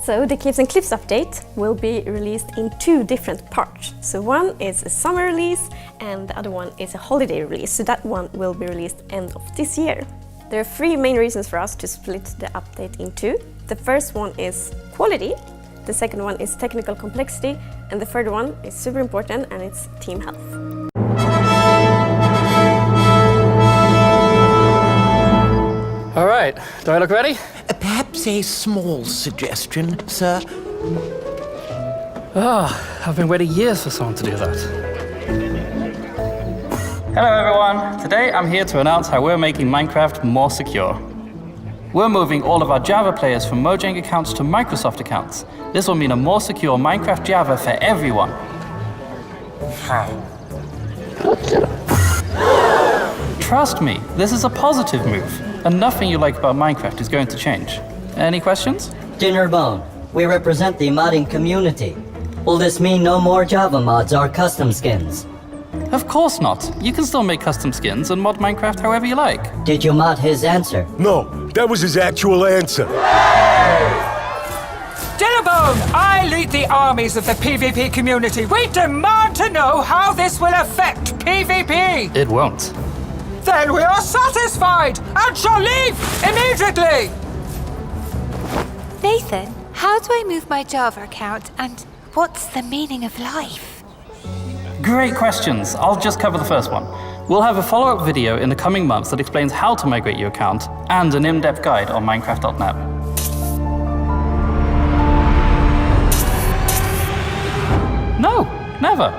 So the Caves and Cliffs update will be released in 2 different parts. So one is a summer release and the other one is a holiday release. So that one will be released end of this year. There are 3 main reasons for us to split the update in 2. The first one is quality, the second one is technical complexity, and the third one is super important and it's team health. All right, do I look ready? Perhaps a small suggestion, sir. I've been waiting years for someone to do that. Hello everyone, today I'm here to announce how we're making Minecraft more secure. We're moving all of our Java players from Mojang accounts to Microsoft accounts. This will mean a more secure Minecraft Java for everyone. Trust me, this is a positive move, and nothing you like about Minecraft is going to change. Any questions? Dinnerbone, we represent the modding community. Will this mean no more Java mods or custom skins? Of course not. You can still make custom skins and mod Minecraft however you like. Did you mod his answer? No, that was his actual answer. Dinnerbone, I lead the armies of the PvP community. We demand to know how this will affect PvP. It won't. Then we are satisfied and shall leave immediately. Nathan, how do I move my Java account and what's the meaning of life? Great questions. I'll just cover the first one. We'll have a follow-up video in the coming months that explains how to migrate your account and an in-depth guide on Minecraft.net. No, never.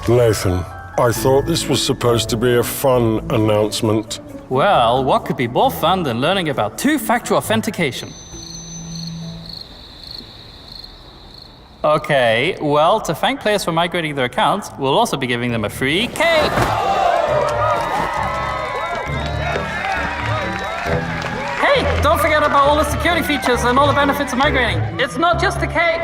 Nathan, I thought this was supposed to be a fun announcement. Well, what could be more fun than learning about 2-factor authentication? Okay, well, to thank players for migrating their accounts, we'll also be giving them a free cake! Hey, don't forget about all the security features and all the benefits of migrating. It's not just a cake!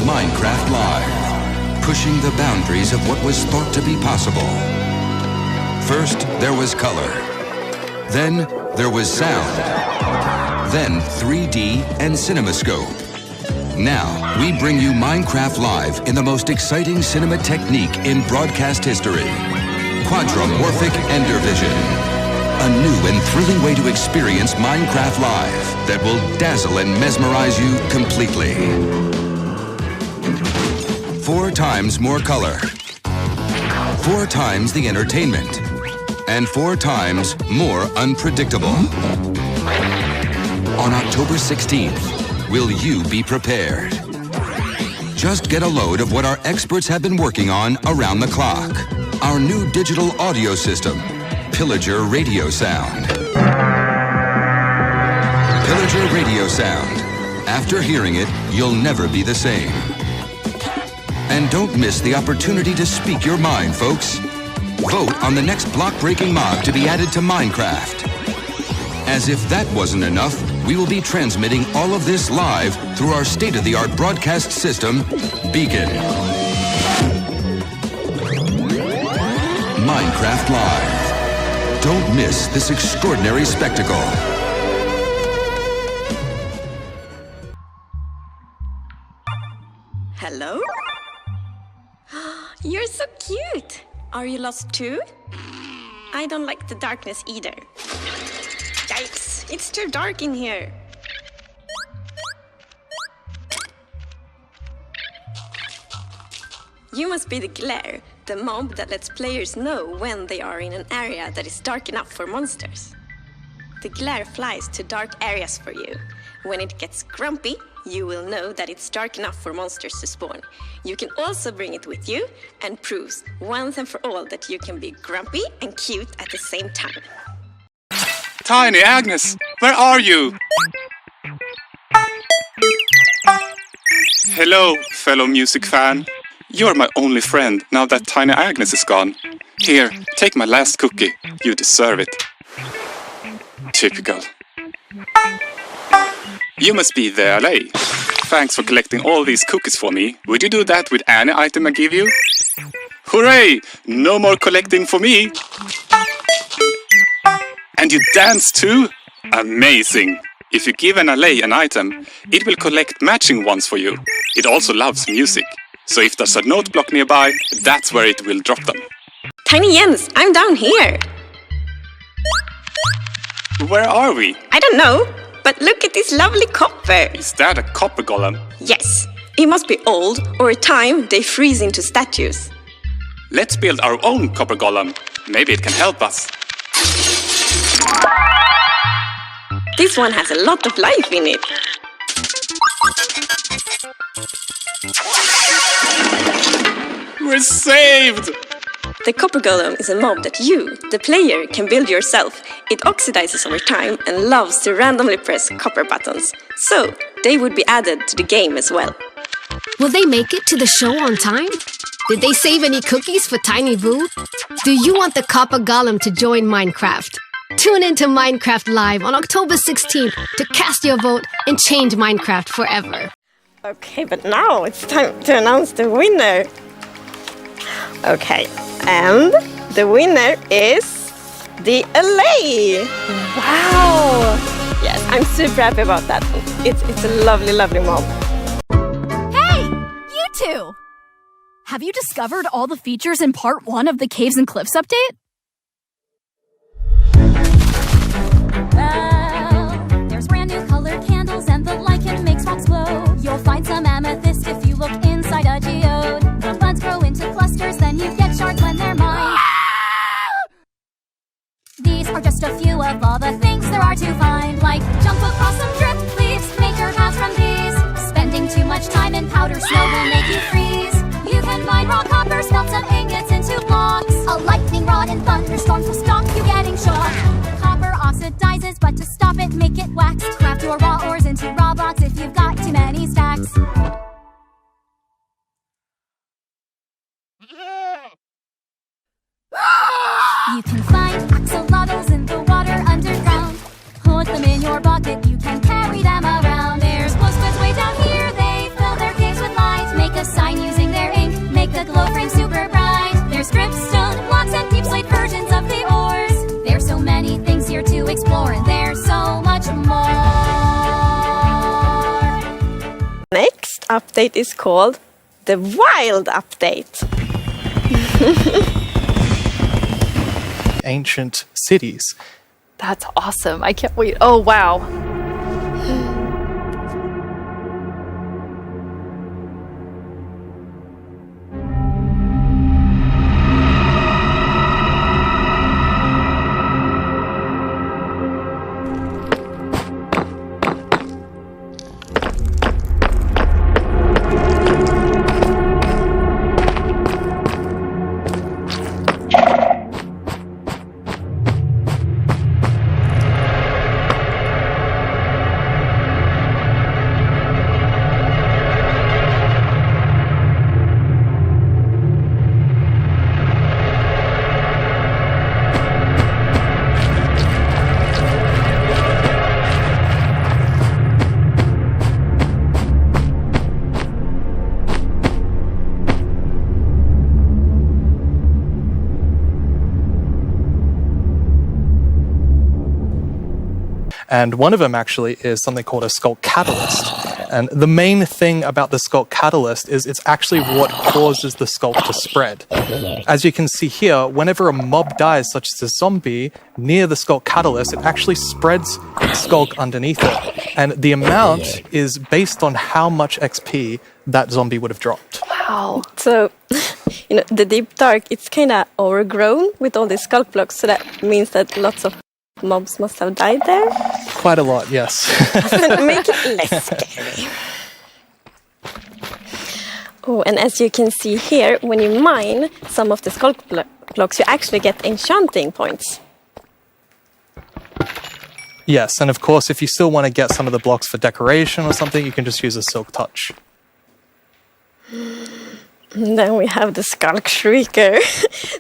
Minecraft Live, pushing the boundaries of what was thought to be possible. First, there was color. Then, there was sound. Then, 3D and CinemaScope. Now, we bring you Minecraft Live in the most exciting cinema technique in broadcast history. Quadromorphic Ender Vision. A new and thrilling way to experience Minecraft Live that will dazzle and mesmerize you completely. 4 times more color. 4 times the entertainment. And 4 times more unpredictable. On October 16th, will you be prepared? Just get a load of what our experts have been working on around the clock. Our new digital audio system, Pillager Radio Sound. Pillager familiar radio sound. After hearing it, you'll never be the same. And don't miss the opportunity to speak your mind, folks. Vote on the next block-breaking mob to be added to Minecraft. As if that wasn't enough, we will be transmitting all of this live through our state-of-the-art broadcast system, Beacon. Minecraft Live. Don't miss this extraordinary spectacle. Hello? You're so cute! Are you lost too? I don't like the darkness either. Yikes! It's too dark in here. You must be the glare, the mob that lets players know when they are in an area that is dark enough for monsters. The glare flies to dark areas for you. When it gets grumpy, you will know that it's dark enough for monsters to spawn. You can also bring it with you and proves once and for all that you can be grumpy and cute at the same time. Tiny Agnes, where are you? Hello, fellow music fan. You're my only friend now that Tiny Agnes is gone. Here, take my last cookie. You deserve it. Typical. You must be the LA. Thanks for collecting all these cookies for me. Would you do that with any item I give you? Hooray! No more collecting for me! And you dance too? Amazing! If you give an LA an item, it will collect matching ones for you. It also loves music. So if there's a note block nearby, that's where it will drop them. Tiny Jens, I'm down here. Where are we? I don't know, but look at this lovely copper. Is that a copper golem? Yes, it must be old or a time they freeze into statues. Let's build our own copper golem. Maybe it can help us. This one has a lot of life in it. We're saved! The copper golem is a mob that you, the player, can build yourself. It oxidizes over time and loves to randomly press copper buttons. So, they would be added to the game as well. Will they make it to the show on time? Did they save any cookies for Tiny Boo? Do you want the copper golem to join Minecraft? Tune in to Minecraft Live on October 16th to cast your vote and change Minecraft forever. Okay, but now it's time to announce the winner. Okay, and the winner is the LA. Wow! Yes, I'm super happy about that. It's a lovely, lovely mob. Hey, you two! Have you discovered all the features in part 1 of the Caves and Cliffs update? Well, there's brand new colored candles and the lichen makes rocks glow. You'll find some amethyst if you look inside a geode. The buds grow into clusters, then you get shards when they're mined. These are just a few of all the things there are to find, like jump across some drift leaves, make your path from these. Spending too much time in powder snow will make you freeze. You can mine raw copper, smelt some ingots into blocks. A lightning rod and thunderstorms will stop you getting shocked. Copper oxidizes, but to stop it, make it wax. Craft your raw ores into raw blocks if you've got too many stacks. You can find axolotls in the water underground. Put them in your bucket, you can carry them around. There's glowsquids way down here, they fill their caves with light. Make a sign using their ink, make the glow frame super bright. There's dripstone blocks and deep slate versions of the ores. There's so many things here to explore, and there's so much more. Next update is called the Wild Update. Ancient cities. That's awesome. I can't wait. Oh, wow. And one of them actually is something called a skulk catalyst. And the main thing about the skulk catalyst is it's actually what causes the skulk to spread. As you can see here, whenever a mob dies, such as a zombie, near the skulk catalyst, it actually spreads its skulk underneath it. And the amount is based on how much XP that zombie would have dropped. Wow. So, the deep dark, it's kind of overgrown with all these skulk blocks, so that means that lots of mobs must have died there. Quite a lot, yes. Make it less scary. Oh, and as you can see here, when you mine some of the skulk blocks, you actually get enchanting points. Yes, and of course, if you still want to get some of the blocks for decoration or something, you can just use a silk touch. And then we have the Skulk Shrieker.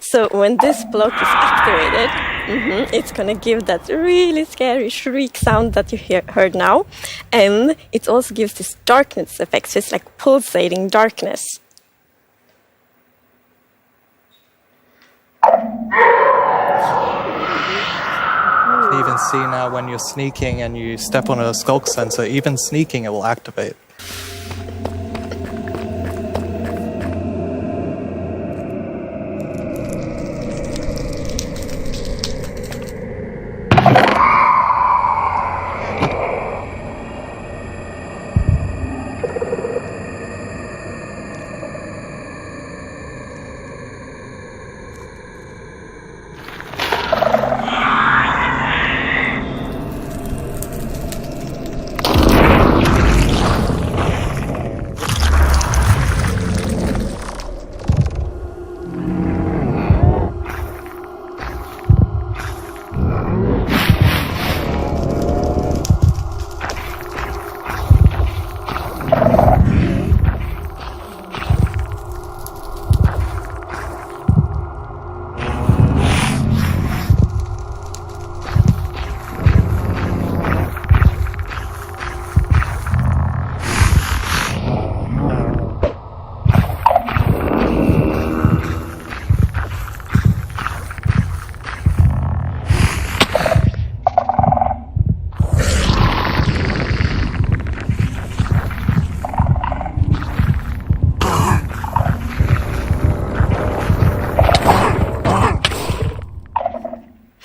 So when this block is activated, it's going to give that really scary shriek sound that you heard now. And it also gives this darkness effect, so it's like pulsating darkness. You can even see now when you're sneaking and you step on a skulk sensor, even sneaking it will activate.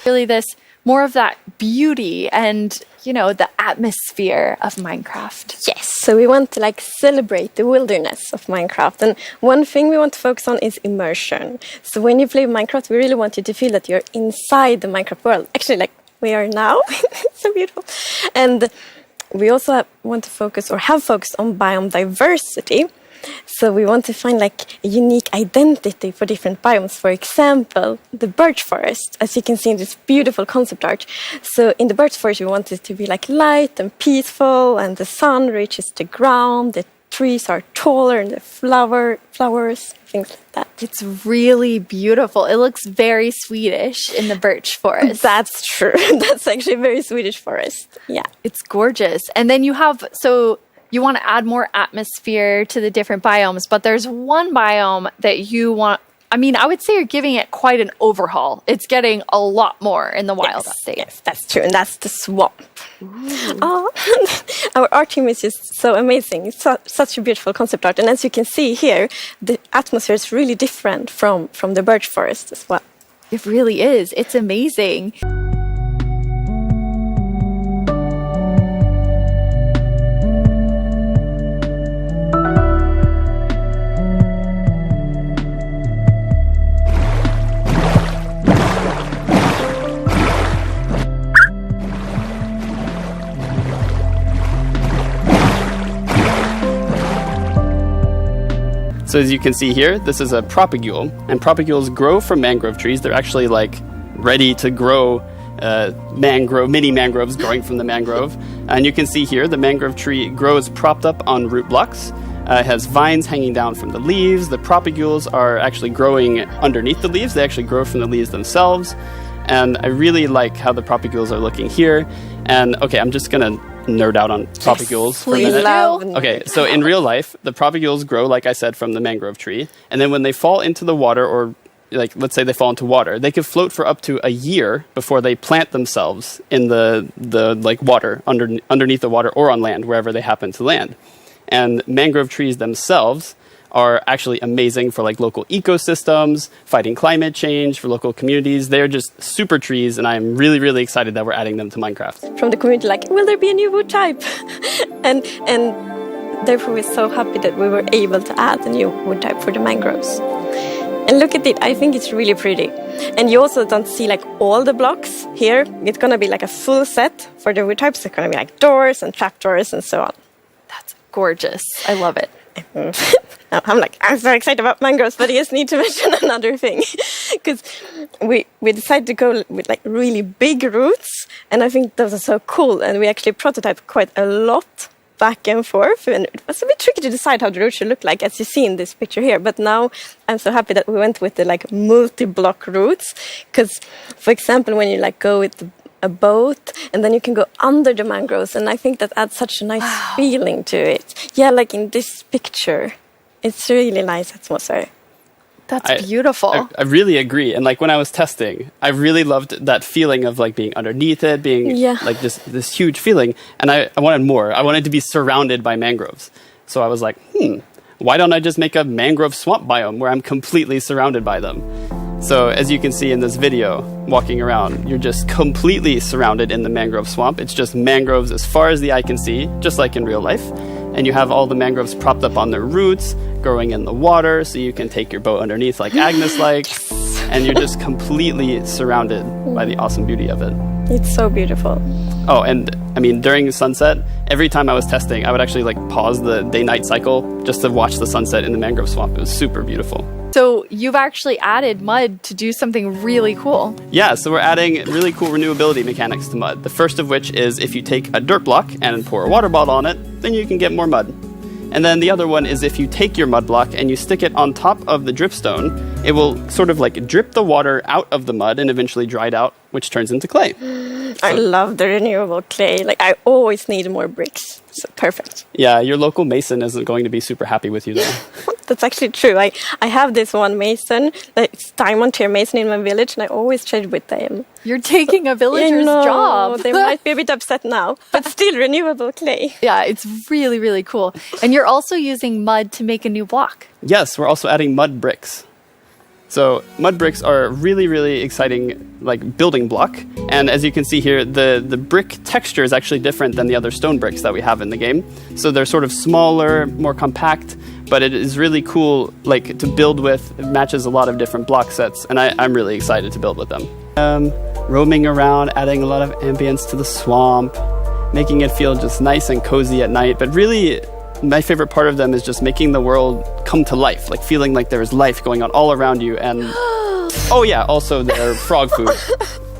Really this more of that beauty and, the atmosphere of Minecraft. Yes, so we want to celebrate the wilderness of Minecraft. And one thing we want to focus on is immersion. So when you play Minecraft, we really want you to feel that you're inside the Minecraft world. Actually, like we are now. So beautiful. And we also want to focus, or have focused, on biome diversity. So we want to find a unique identity for different biomes. For example, the birch forest, as you can see in this beautiful concept art. So in the birch forest, we want it to be light and peaceful, and the sun reaches the ground, the trees are taller, and the flowers, things like that. It's really beautiful. It looks very Swedish in the birch forest. That's true. That's actually a very Swedish forest. Yeah. It's gorgeous. And then you have, you want to add more atmosphere to the different biomes, but there's one biome that you want. I would say you're giving it quite an overhaul. It's getting a lot more in the wild update. Yes, that's true, and that's the swamp. Oh, our art team is just so amazing. It's such a beautiful concept art, and as you can see here, the atmosphere is really different from the birch forest as well. It really is. It's amazing. So as you can see here, this is a propagule, and propagules grow from mangrove trees. They're actually ready to grow mini mangroves growing from the mangrove. And you can see here, the mangrove tree grows propped up on root blocks. It has vines hanging down from the leaves. The propagules are actually growing underneath the leaves. They actually grow from the leaves themselves. And I really like how the propagules are looking here. And okay, I'm just gonna nerd out on propagules for a minute. Okay, so in real life, the propagules grow, like I said, from the mangrove tree. And then when they fall into the water or like let's say they fall into water, they could float for up to a year before they plant themselves in the like water, underneath the water or on land, wherever they happen to land. And mangrove trees themselves are actually amazing for like local ecosystems, fighting climate change, for local communities. They're just super trees, and I'm really, really excited that we're adding them to Minecraft. From the community, like, will there be a new wood type? and therefore we're so happy that we were able to add a new wood type for the mangroves. And look at it, I think it's really pretty. And you also don't see like all the blocks here. It's gonna be like a full set for the wood types. It's gonna be like doors and trapdoors and so on. That's gorgeous. I love it. I'm so excited about mangroves, but I just need to mention another thing. Because we decided to go with like really big roots, and I think those are so cool. And we actually prototyped quite a lot back and forth, and it was a bit tricky to decide how the roots should look like, as you see in this picture here. But now I'm so happy that we went with the like multi-block roots, because for example, when you like go with a boat and then you can go under the mangroves, and I think that adds such a nice feeling to it. Yeah, like in this picture, it's really nice atmosphere. That's beautiful. I really agree. And like when I was testing, I really loved that feeling of like being underneath it, being like this huge feeling. And I wanted more. I wanted to be surrounded by mangroves. So I was like, why don't I just make a mangrove swamp biome where I'm completely surrounded by them? So as you can see in this video, walking around, you're just completely surrounded in the mangrove swamp. It's just mangroves as far as the eye can see, just like in real life. And you have all the mangroves propped up on their roots, growing in the water, so you can take your boat underneath like Agnes likes. And you're just completely surrounded by the awesome beauty of it. It's so beautiful. Oh, and I mean, during sunset, every time I was testing, I would actually like pause the day-night cycle just to watch the sunset in the mangrove swamp. It was super beautiful. So you've actually added mud to do something really cool. Yeah, so we're adding really cool renewability mechanics to mud. The first of which is if you take a dirt block and pour a water bottle on it, then you can get more mud. And then the other one is if you take your mud block and you stick it on top of the dripstone, it will sort of like drip the water out of the mud and eventually dry it out, which turns into clay. I love the renewable clay. Like, I always need more bricks. So perfect. Yeah, your local mason isn't going to be super happy with you though. That's actually true. I have this one mason, it's diamond tier mason in my village, and I always trade with them. You're taking a villager's job. They might be a bit upset now, but still renewable clay. Yeah, it's really, really cool. And you're also using mud to make a new block. Yes, we're also adding mud bricks. So mud bricks are a really, really exciting like building block. And as you can see here, the brick texture is actually different than the other stone bricks that we have in the game. So they're sort of smaller, more compact, but it is really cool like to build with. It matches a lot of different block sets, and I'm really excited to build with them. Roaming around, adding a lot of ambience to the swamp, making it feel just nice and cozy at night, but really my favorite part of them is just making the world come to life, like feeling like there is life going on all around you. And oh yeah, also they're frog food.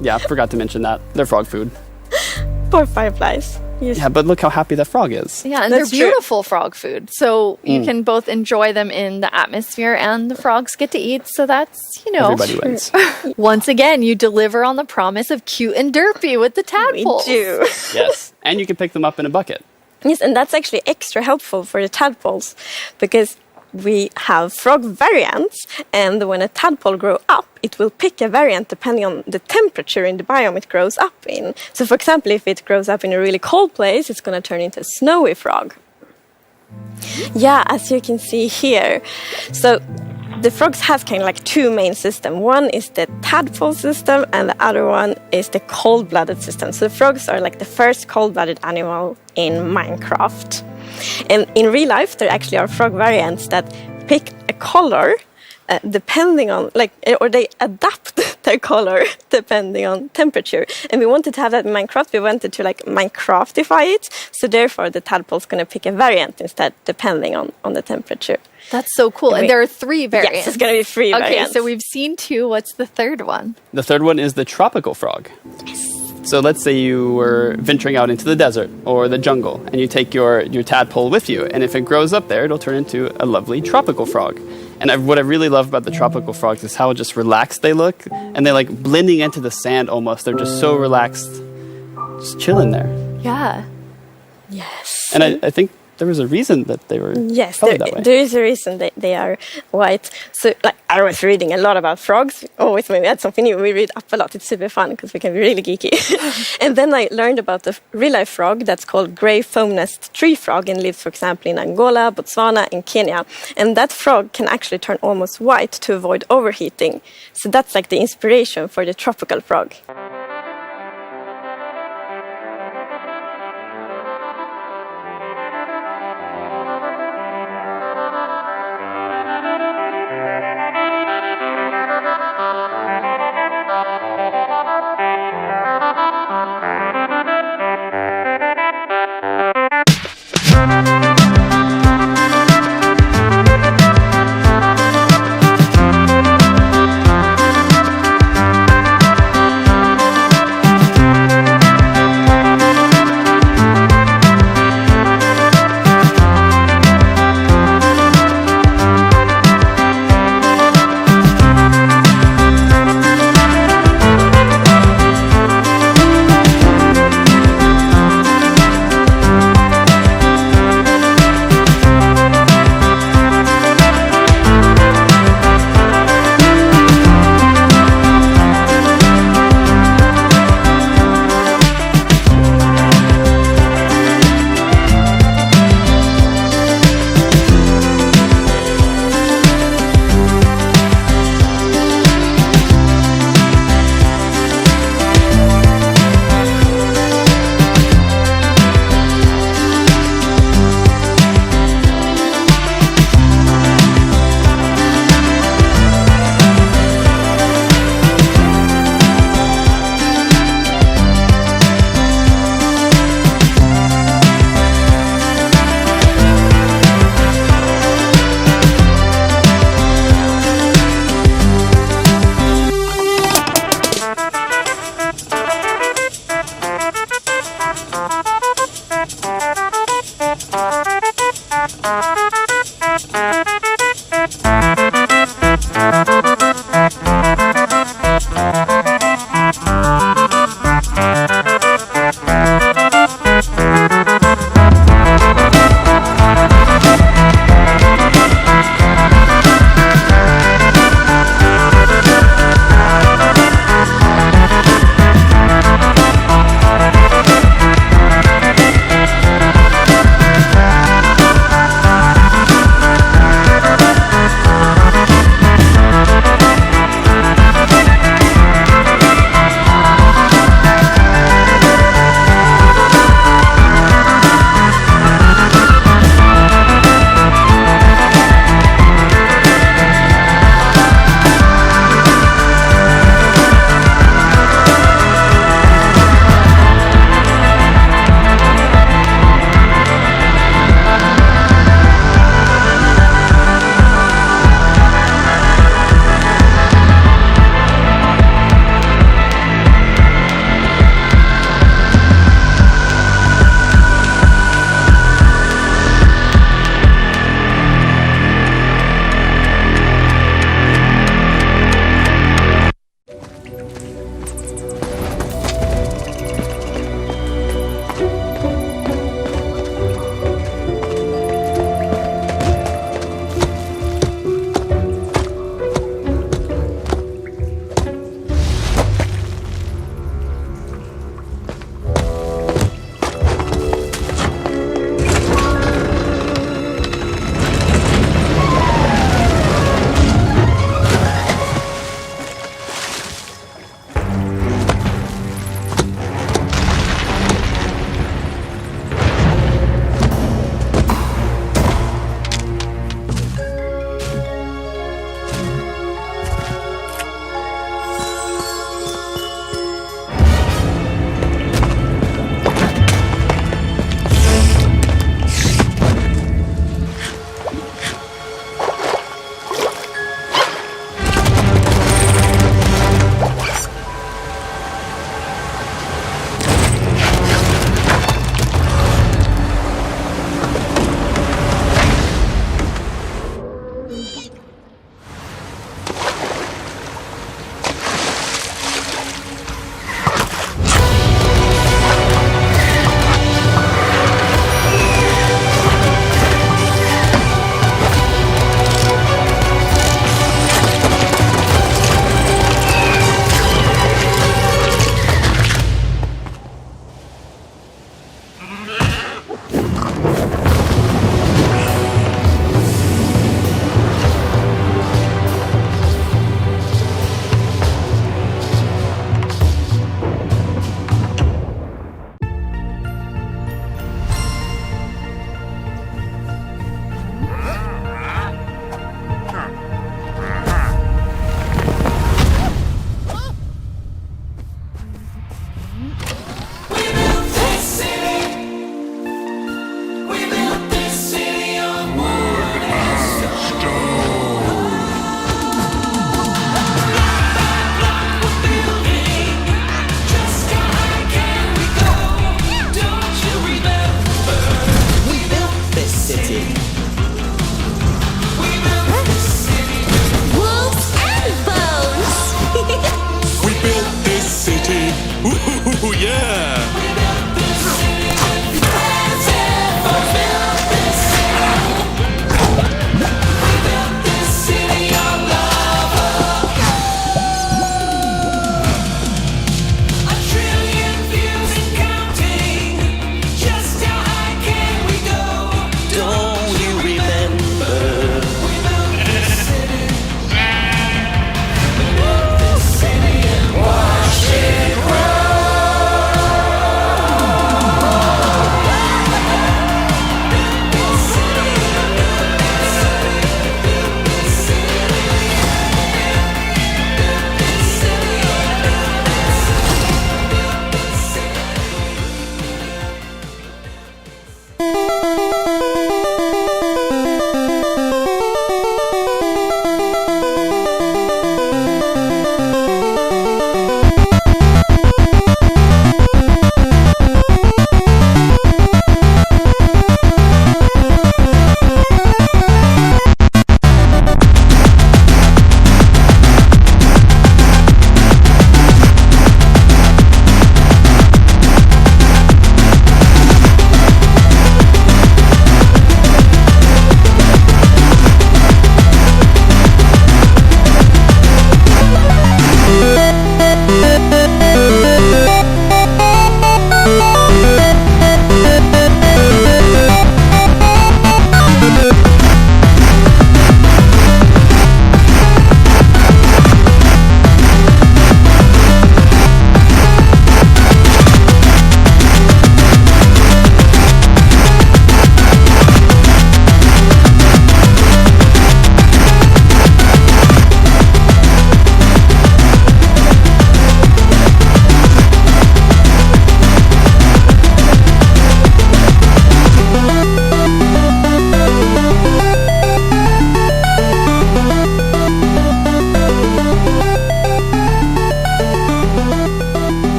Yeah, forgot to mention that. They're frog food. Poor fireflies. Yes. Yeah, but look how happy that frog is. Yeah, and they're beautiful frog food. So you can both enjoy them in the atmosphere and the frogs get to eat. So that's, you know. Everybody wins. Once again, you deliver on the promise of cute and derpy with the tadpoles. We do. Yes, and you can pick them up in a bucket. Yes, and that's actually extra helpful for the tadpoles, because we have frog variants, and when a tadpole grows up, it will pick a variant depending on the temperature in the biome it grows up in. So for example, if it grows up in a really cold place, it's going to turn into a snowy frog. Yeah, as you can see here. So the frogs have kind of like two main systems. One is the tadpole system, and the other one is the cold-blooded system. So the frogs are like the first cold-blooded animal in Minecraft. And in real life, there actually are frog variants that pick a color depending on, like, or they adapt their color depending on temperature. And we wanted to have that in Minecraft. We wanted to like Minecraftify it. So therefore, the tadpole's going to pick a variant instead, depending on the temperature. That's so cool. And there are 3 variants. Yes, it's going to be 3 variants. Okay, so we've seen 2. What's the third one? The third one is the tropical frog. Yes. So let's say you were venturing out into the desert or the jungle, and you take your tadpole with you, and if it grows up there, it'll turn into a lovely tropical frog. And what I really love about the tropical frogs is how just relaxed they look, and they're like blending into the sand almost. They're just so relaxed, just chilling there. Yeah. Yes. And I think there was a reason that they were Yes, colored that way. there is a reason they are white. So, like, I was reading a lot about frogs. Always when we had something new, we read up a lot. It's super fun because we can be really geeky. And then I learned about the real-life frog that's called grey foam-nest tree frog and lives, for example, in Angola, Botswana, and Kenya. And that frog can actually turn almost white to avoid overheating. So that's like the inspiration for the tropical frog.